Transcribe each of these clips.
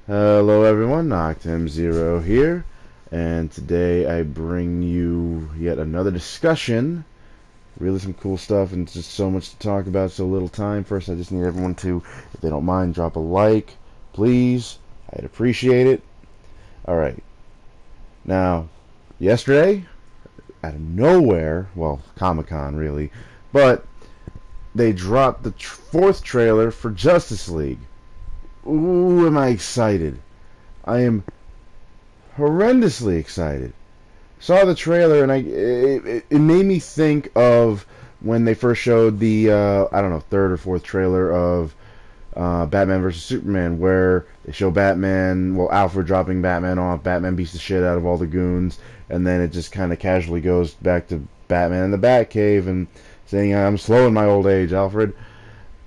Hello everyone, Noctem0 here, and today I bring you yet another discussion. Really some cool stuff and just so much to talk about, so little time. First, I just need everyone to, if they don't mind, drop a like, please. I'd appreciate it. Alright, now, yesterday, out of nowhere, well, Comic-Con really, but they dropped the fourth trailer for Justice League. Ooh, am I excited. I am horrendously excited. Saw the trailer and it made me think of when they first showed the I don't know, third or fourth trailer of Batman versus Superman, where they show Batman, well, Alfred dropping Batman off. Batman beats the shit out of all the goons, and then it just kind of casually goes back to Batman in the Batcave and saying, "I'm slow in my old age, Alfred."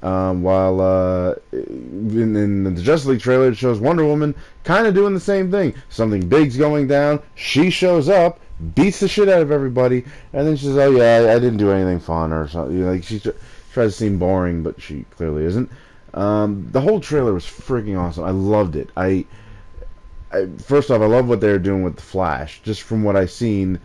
While in the Justice League trailer, it shows Wonder Woman kind of doing the same thing. Something big's going down. She shows up, beats the shit out of everybody, and then she says, "Oh yeah, I didn't do anything fun," or something. You know, like she tries to seem boring, but she clearly isn't. The whole trailer was freaking awesome. I loved it. First off, I love what they're doing with the Flash. Just from what I've seen,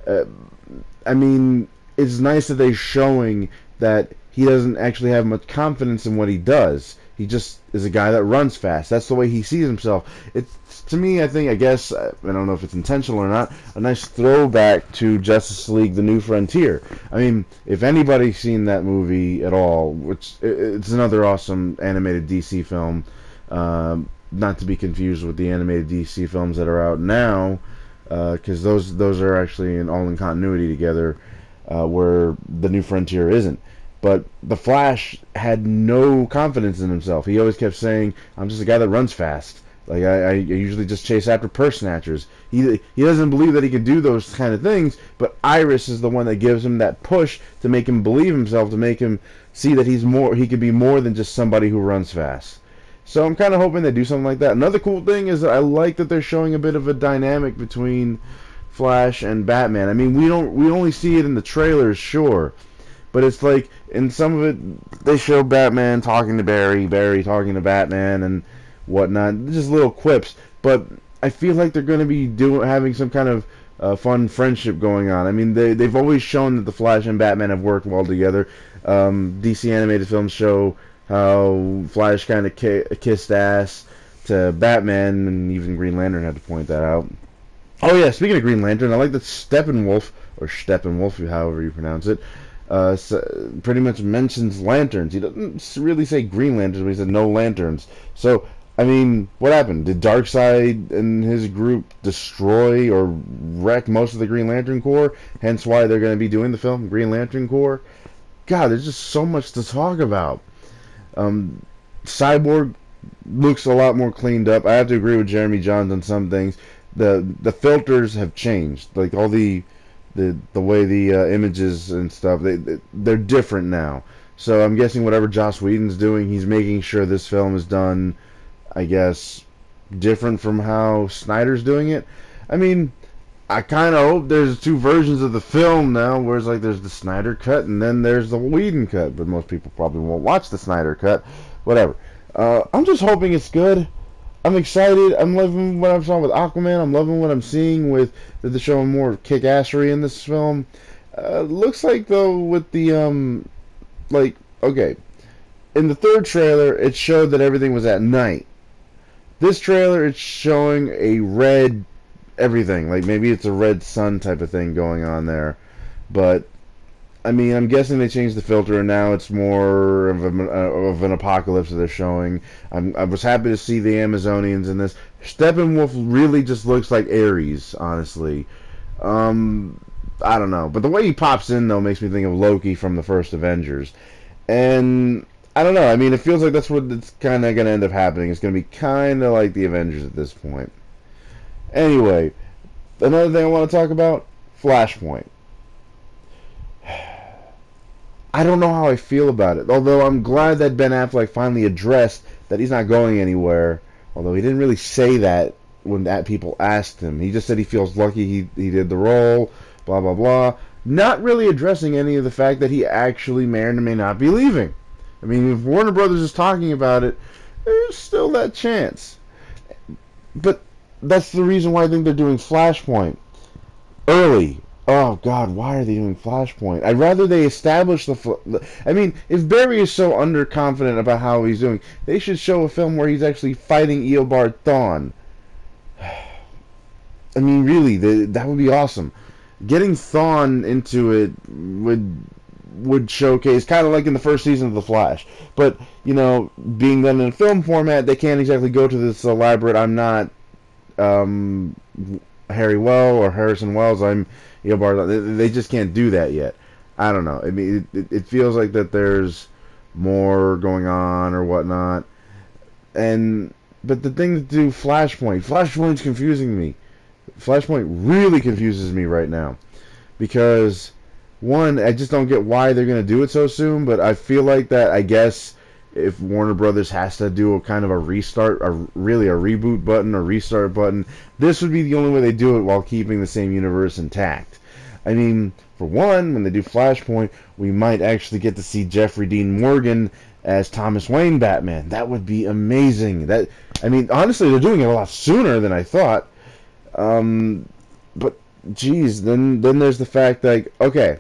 I mean, it's nice that they're showing that he doesn't actually have much confidence in what he does. He just is a guy that runs fast. That's the way he sees himself. It's, to me, I guess, I don't know if it's intentional or not, a nice throwback to Justice League: The New Frontier. I mean, if anybody's seen that movie at all, which it's another awesome animated DC film, not to be confused with the animated DC films that are out now, because those are actually all in continuity together, where The New Frontier isn't. But the Flash had no confidence in himself. He always kept saying, "I'm just a guy that runs fast. Like I usually just chase after purse snatchers." He doesn't believe that he can do those kind of things. But Iris is the one that gives him that push to make him believe himself, to make him see that he's more. He could be more than just somebody who runs fast. So I'm kind of hoping they do something like that. Another cool thing is that I like that they're showing a bit of a dynamic between Flash and Batman. I mean, we only see it in the trailers, sure. But it's like, in some of it, they show Batman talking to Barry, Barry talking to Batman, and whatnot. Just little quips. But I feel like they're going to be having some kind of fun friendship going on. I mean, they've always shown that the Flash and Batman have worked well together. DC animated films show how Flash kind of kissed ass to Batman, and even Green Lantern had to point that out. Oh yeah, speaking of Green Lantern, I like that Steppenwolf, or Steppenwolf, however you pronounce it, pretty much mentions lanterns. He doesn't really say Green Lanterns, but he said no lanterns. So, I mean, what happened? Did Darkseid and his group destroy or wreck most of the Green Lantern Corps? Hence why they're going to be doing the film Green Lantern Corps? God, there's just so much to talk about. Cyborg looks a lot more cleaned up. I have to agree with Jeremy Jahns on some things. The filters have changed. Like all the way the images and stuff, they're different now. So I'm guessing whatever Joss Whedon's doing, he's making sure this film is done, I guess, different from how Snyder's doing it. I mean, I kind of hope there's two versions of the film now, whereas like there's the Snyder cut and then there's the Whedon cut, but most people probably won't watch the Snyder cut. Whatever. I'm just hoping it's good. I'm excited. I'm loving what I'm seeing with Aquaman. I'm loving what I'm seeing with the showing more kick-assery in this film. Looks like though with the like, okay, in the third trailer it showed that everything was at night. This trailer it's showing a red everything. Like maybe it's a red sun type of thing going on there, but I mean, I'm guessing they changed the filter, and now it's more of an apocalypse that they're showing. I was happy to see the Amazonians in this. Steppenwolf really just looks like Ares, honestly. I don't know. But the way he pops in, though, makes me think of Loki from the first Avengers. And I don't know. I mean, it feels like that's what it's kind of going to end up happening. It's going to be kind of like the Avengers at this point. Anyway, another thing I want to talk about, Flashpoint. I don't know how I feel about it. Although I'm glad that Ben Affleck finally addressed that he's not going anywhere. Although he didn't really say that when people asked him. He just said he feels lucky he did the role, blah, blah, blah. Not really addressing any of the fact that he actually may or may not be leaving. I mean, if Warner Brothers is talking about it, there's still that chance. But that's the reason why I think they're doing Flashpoint early. Oh God, why are they doing Flashpoint? I'd rather they establish I mean, if Barry is so underconfident about how he's doing, they should show a film where he's actually fighting Eobard Thawne. I mean, really, that would be awesome. Getting Thawne into it would showcase, kind of like in the first season of The Flash. But, you know, being done in a film format, they can't exactly go to this elaborate, I'm not Harry Well or Harrison Wells, I'm Eobard. They just can't do that yet. I don't know. I mean, it feels like that there's more going on or whatnot. But the thing to do, Flashpoint's confusing me. Flashpoint really confuses me right now. Because, one, I just don't get why they're going to do it so soon, but I feel like that, I guess, if Warner Brothers has to do a kind of a restart, really a reboot button or restart button, this would be the only way they do it while keeping the same universe intact. I mean, for one, when they do Flashpoint, we might actually get to see Jeffrey Dean Morgan as Thomas Wayne Batman. That would be amazing. I mean, honestly, they're doing it a lot sooner than I thought. But, geez, then there's the fact that, okay,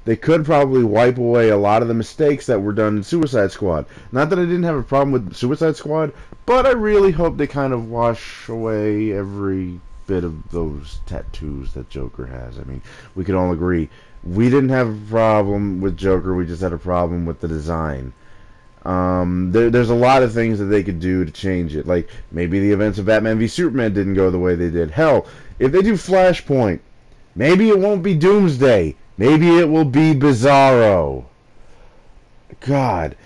they could probably wipe away a lot of the mistakes that were done in Suicide Squad. Not that I didn't have a problem with Suicide Squad, but I really hope they kind of wash away every bit of those tattoos that Joker has. I mean, we can all agree. We didn't have a problem with Joker, we just had a problem with the design. There's a lot of things that they could do to change it. Like, maybe the events of Batman v Superman didn't go the way they did. Hell, if they do Flashpoint, maybe it won't be Doomsday. Maybe it will be Bizarro. God.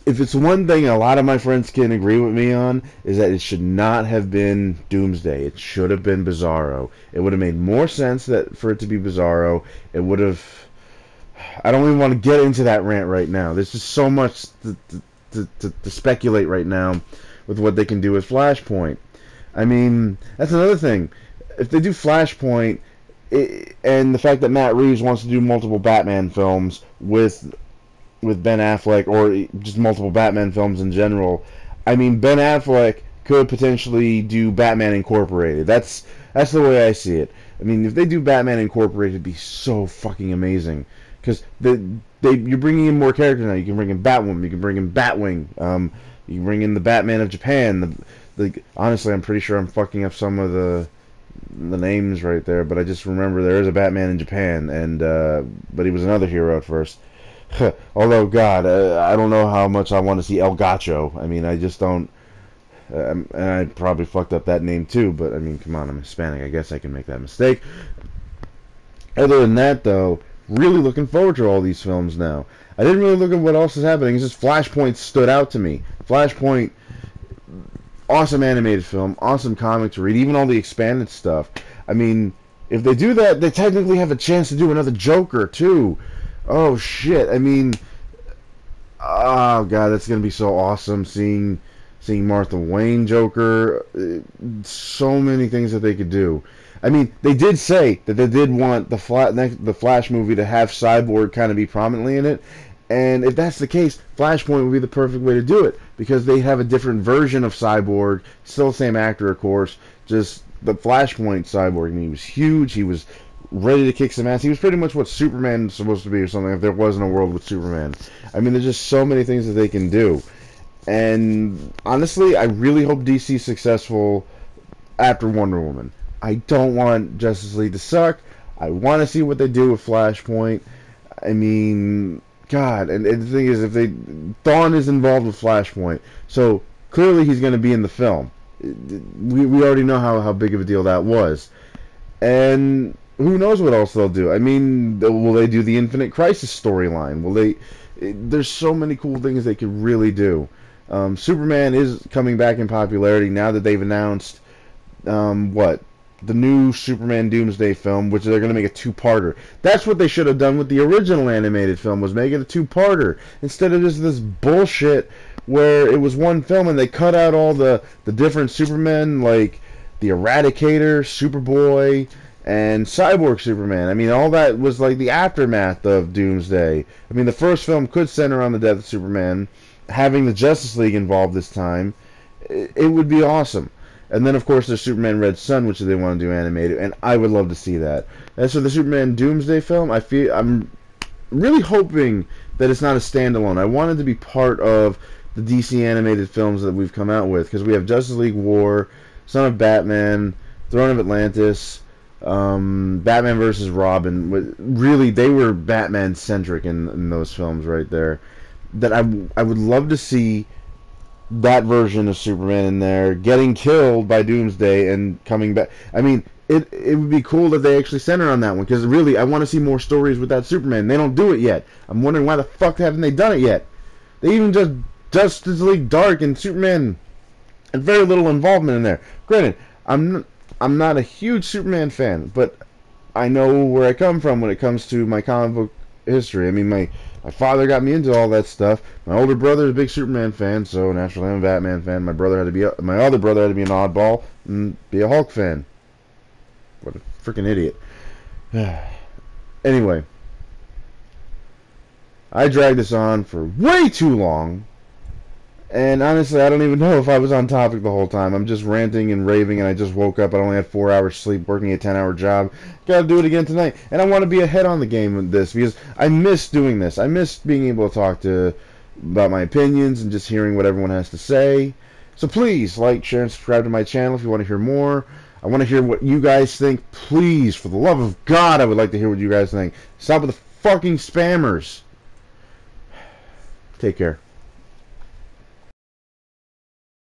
If it's one thing a lot of my friends can agree with me on, is that it should not have been Doomsday. It should have been Bizarro. It would have made more sense for it to be Bizarro. It would have... I don't even want to get into that rant right now. There's just so much to speculate right now with what they can do with Flashpoint. I mean, that's another thing. If they do Flashpoint, and the fact that Matt Reeves wants to do multiple Batman films with Ben Affleck, or just multiple Batman films in general, I mean, Ben Affleck could potentially do Batman Incorporated. That's the way I see it. I mean, if they do Batman Incorporated, it'd be so fucking amazing. Because you're bringing in more characters now. You can bring in Batwoman. You can bring in Batwing. You can bring in the Batman of Japan. Honestly, I'm pretty sure I'm fucking up some of the names right there, but I just remember there is a Batman in Japan, and but he was another hero at first. Although, God, I don't know how much I want to see El Gacho. I mean, I just don't. And I probably fucked up that name too, but I mean, come on, I'm Hispanic. I guess I can make that mistake. Other than that, though, really looking forward to all these films now. I didn't really look at what else is happening. It's just Flashpoint stood out to me. Flashpoint, awesome animated film, awesome comic to read, even all the expanded stuff. I mean, if they do that, they technically have a chance to do another Joker, too. Oh, shit. I mean, oh, God, that's going to be so awesome seeing Martha Wayne Joker. So many things that they could do. I mean, they did say that they did want the Flash movie to have Cyborg kind of be prominently in it. And if that's the case, Flashpoint would be the perfect way to do it, because they have a different version of Cyborg, still the same actor, of course, just the Flashpoint Cyborg. I mean, he was huge, he was ready to kick some ass. He was pretty much what Superman was supposed to be or something, if there wasn't a world with Superman. I mean, there's just so many things that they can do. And honestly, I really hope DC's successful after Wonder Woman. I don't want Justice League to suck. I want to see what they do with Flashpoint. I mean, God, and the thing is, if Thawne is involved with Flashpoint, so clearly he's going to be in the film. We already know how big of a deal that was. And who knows what else they'll do. I mean, will they do the Infinite Crisis storyline? There's so many cool things they could really do. Superman is coming back in popularity now that they've announced, the new Superman Doomsday film, which they're going to make a two-parter. That's what they should have done with the original animated film, was make it a two-parter, instead of just this bullshit where it was one film and they cut out all the different Supermen, like the Eradicator, Superboy, and Cyborg Superman. I mean, all that was like the aftermath of Doomsday. I mean, the first film could center on the death of Superman, having the Justice League involved this time. it would be awesome. And then, of course, there's Superman Red Sun, which they want to do animated, and I would love to see that. As for the Superman Doomsday film, I'm really hoping that it's not a standalone. I want it to be part of the DC animated films that we've come out with, because we have Justice League War, Son of Batman, Throne of Atlantis, Batman vs. Robin. Really, they were Batman centric in those films right there. That I would love to see that version of Superman in there getting killed by Doomsday and coming back. I mean, it would be cool that they actually center on that one, because really I want to see more stories with that Superman. They don't do it yet. I'm wondering why the fuck haven't they done it yet. They even just Justice League Dark and Superman and very little involvement in there. Granted, I'm not a huge Superman fan, but I know where I come from when it comes to my comic book history. I mean, my father got me into all that stuff. My older brother is a big Superman fan, so naturally I'm a Batman fan. My other brother had to be an oddball and be a Hulk fan. What a freaking idiot. Anyway, I dragged this on for way too long, and honestly, I don't even know if I was on topic the whole time. I'm just ranting and raving, and I just woke up. I only had 4 hours sleep, working a 10-hour job. Gotta do it again tonight. And I want to be ahead on the game with this, because I miss doing this. I miss being able to talk about my opinions and just hearing what everyone has to say. So please, like, share, and subscribe to my channel if you want to hear more. I want to hear what you guys think. Please, for the love of God, I would like to hear what you guys think. Stop with the fucking spammers. Take care.